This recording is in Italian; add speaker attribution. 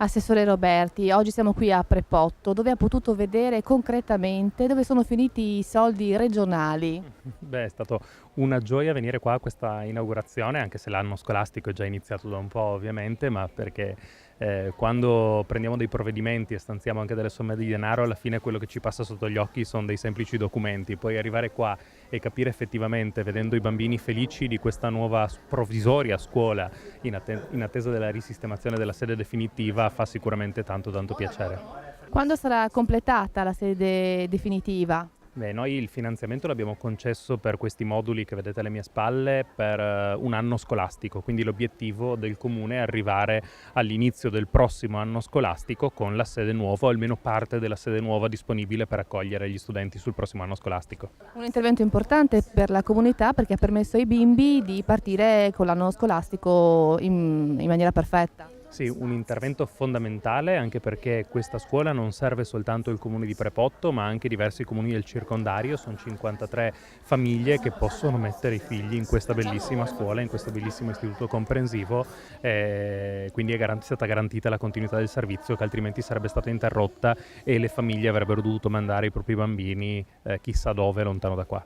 Speaker 1: Assessore Roberti, oggi siamo qui a Prepotto, dove ha potuto vedere concretamente dove sono finiti i soldi regionali.
Speaker 2: Beh, è stato una gioia venire qua a questa inaugurazione, anche se l'anno scolastico è già iniziato da un po' ovviamente, ma perché quando prendiamo dei provvedimenti e stanziamo anche delle somme di denaro, alla fine quello che ci passa sotto gli occhi sono dei semplici documenti. Poi arrivare qua e capire effettivamente, vedendo i bambini felici di questa nuova provvisoria scuola in attesa della risistemazione della sede definitiva, fa sicuramente tanto tanto piacere.
Speaker 1: Quando sarà completata la sede definitiva?
Speaker 2: Beh, noi il finanziamento l'abbiamo concesso per questi moduli che vedete alle mie spalle per un anno scolastico, quindi l'obiettivo del comune è arrivare all'inizio del prossimo anno scolastico con la sede nuova o almeno parte della sede nuova disponibile per accogliere gli studenti sul prossimo anno scolastico.
Speaker 1: Un intervento importante per la comunità perché ha permesso ai bimbi di partire con l'anno scolastico in maniera perfetta.
Speaker 2: Sì, un intervento fondamentale anche perché questa scuola non serve soltanto il comune di Prepotto ma anche diversi comuni del circondario, sono 53 famiglie che possono mettere i figli in questa bellissima scuola, in questo bellissimo istituto comprensivo, quindi è stata garantita la continuità del servizio che altrimenti sarebbe stata interrotta e le famiglie avrebbero dovuto mandare i propri bambini chissà dove lontano da qua.